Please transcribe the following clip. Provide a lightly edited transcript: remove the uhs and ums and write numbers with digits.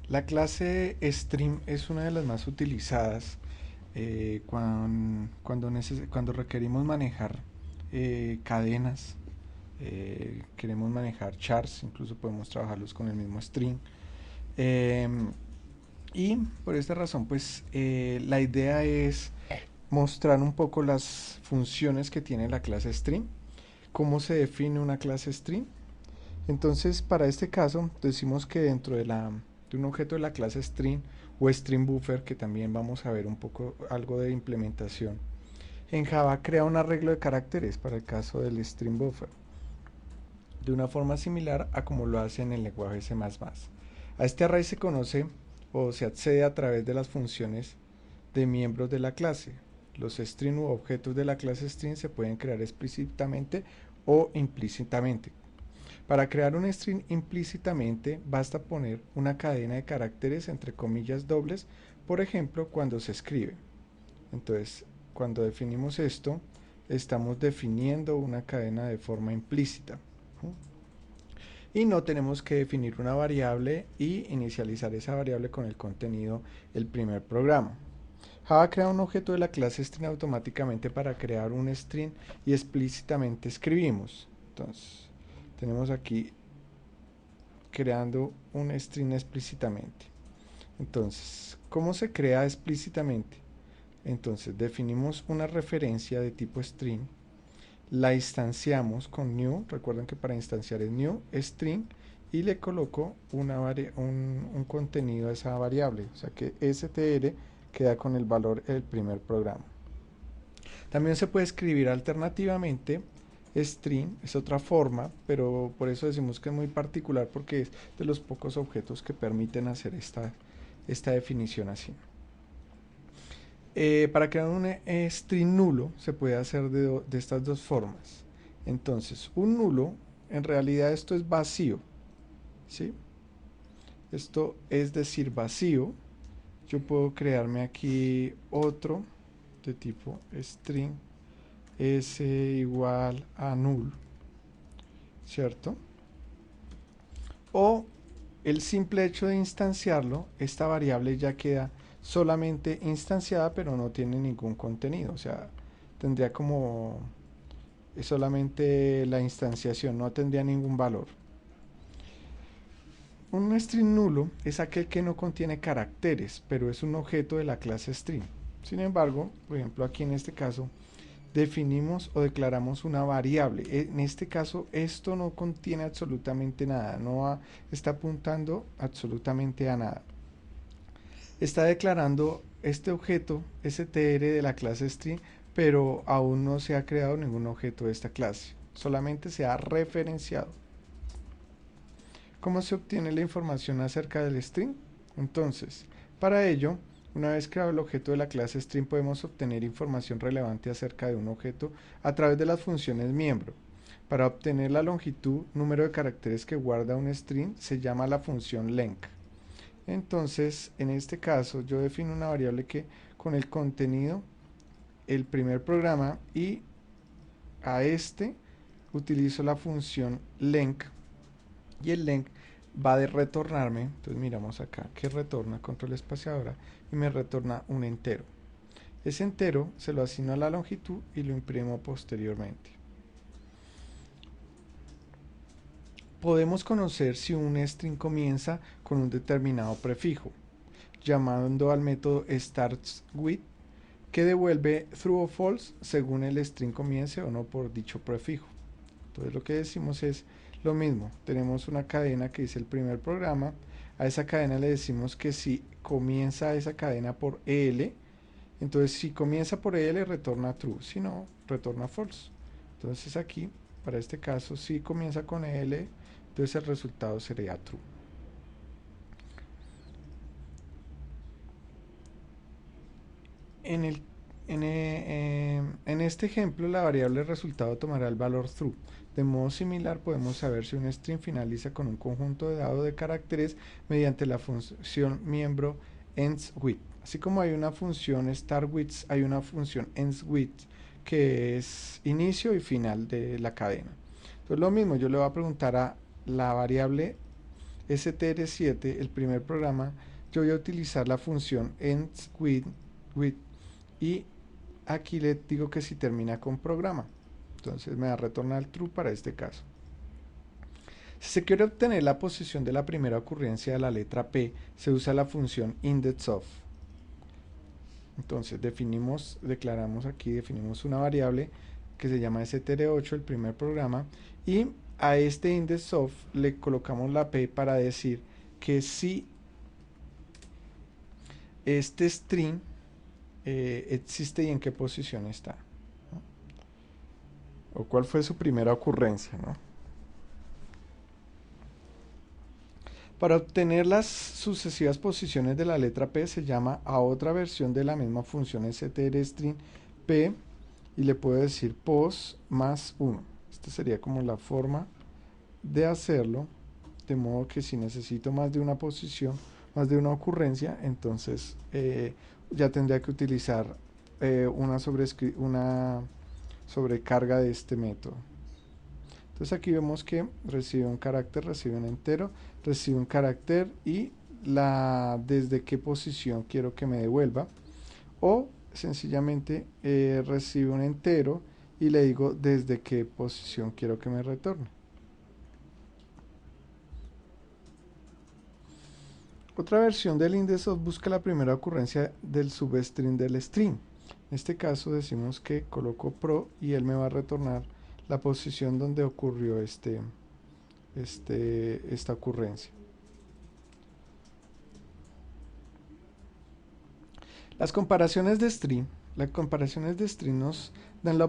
La clase string es una de las más utilizadas cuando requerimos manejar cadenas, queremos manejar chars, incluso podemos trabajarlos con el mismo string. Em, y por esta razón, pues la idea es mostrar un poco las funciones que tiene la clase string, cómo se define una clase string. Entonces, para este caso, decimos que dentro de un objeto de la clase string o string buffer, que también vamos a ver un poco algo de implementación, en Java crea un arreglo de caracteres para el caso del string buffer, de una forma similar a como lo hace en el lenguaje C++. A este array se conoce o se accede a través de las funciones de miembros de la clase. Los string u objetos de la clase string se pueden crear explícitamente o implícitamente. Para crear un string implícitamente basta poner una cadena de caracteres entre comillas dobles, por ejemplo, cuando se escribe. Entonces, cuando definimos esto, estamos definiendo una cadena de forma implícita. Y no tenemos que definir una variable y inicializar esa variable con el contenido del primer programa. Java crea un objeto de la clase string automáticamente para crear un string y explícitamente escribimos. Entonces, tenemos aquí creando un string explícitamente. Entonces, ¿cómo se crea explícitamente? Entonces, definimos una referencia de tipo string, la instanciamos con new, recuerden que para instanciar es new string, y le coloco un contenido a esa variable, o sea que str queda con el valor del primer programa. También se puede escribir alternativamente string, es otra forma, pero por eso decimos que es muy particular porque es de los pocos objetos que permiten hacer esta definición así. Para crear un string nulo se puede hacer de estas dos formas. Entonces, un nulo, en realidad esto es vacío, ¿sí? Esto es decir vacío. Yo puedo crearme aquí otro de tipo string s igual a null, ¿cierto? O el simple hecho de instanciarlo, esta variable ya queda solamente instanciada, pero no tiene ningún contenido. O sea, tendría como solamente la instanciación, no tendría ningún valor. Un string nulo es aquel que no contiene caracteres, pero es un objeto de la clase string. Sin embargo, por ejemplo, aquí en este caso, definimos o declaramos una variable. En este caso, esto no contiene absolutamente nada, está apuntando absolutamente a nada. Está declarando este objeto str de la clase string, pero aún no se ha creado ningún objeto de esta clase, solamente se ha referenciado. ¿Cómo se obtiene la información acerca del string? Entonces, para ello, una vez creado el objeto de la clase string, podemos obtener información relevante acerca de un objeto a través de las funciones miembro. Para obtener la longitud, número de caracteres que guarda un string, se llama la función length. Entonces, en este caso, yo defino una variable que con el contenido, el primer programa, y a este utilizo la función length, y el length va a retornarme, entonces miramos acá que retorna, control espaciadora, y me retorna un entero. Ese entero se lo asigno a la longitud y lo imprimo posteriormente. Podemos conocer si un string comienza con un determinado prefijo, llamando al método startsWith, que devuelve true o false según el string comience o no por dicho prefijo. Entonces lo que decimos es lo mismo, tenemos una cadena que dice el primer programa, a esa cadena le decimos que si comienza esa cadena por EL, entonces si comienza por EL retorna true, si no, retorna false. Entonces aquí, para este caso, si comienza con EL, entonces el resultado sería true. En, el, en este ejemplo, la variable resultado tomará el valor true. De modo similar, podemos saber si un string finaliza con un conjunto dado de caracteres mediante la función miembro endsWith. Así como hay una función startWith, hay una función endsWith que es inicio y final de la cadena. Entonces lo mismo, yo le voy a preguntar a la variable str7, el primer programa, yo voy a utilizar la función ends with y aquí le digo que si termina con programa. Entonces me va a retornar true para este caso. Si se quiere obtener la posición de la primera ocurrencia de la letra P, se usa la función indexOf. Entonces declaramos aquí, definimos una variable que se llama str8, el primer programa, y a este indexOf le colocamos la P para decir que si este string existe y en qué posición está, ¿no? O cuál fue su primera ocurrencia, ¿no? Para obtener las sucesivas posiciones de la letra P se llama a otra versión de la misma función strstring P y le puedo decir pos más 1. Esta sería como la forma de hacerlo, de modo que si necesito más de una posición, más de una ocurrencia, entonces ya tendría que utilizar una sobrecarga de este método. Entonces aquí vemos que recibe un carácter, recibe un entero, recibe un carácter y desde qué posición quiero que me devuelva, o sencillamente recibe un entero y le digo desde qué posición quiero que me retorne. Otra versión del indexOf busca la primera ocurrencia del substring del string. En este caso decimos que coloco pro y él me va a retornar la posición donde ocurrió esta ocurrencia. Las comparaciones de string nos dan la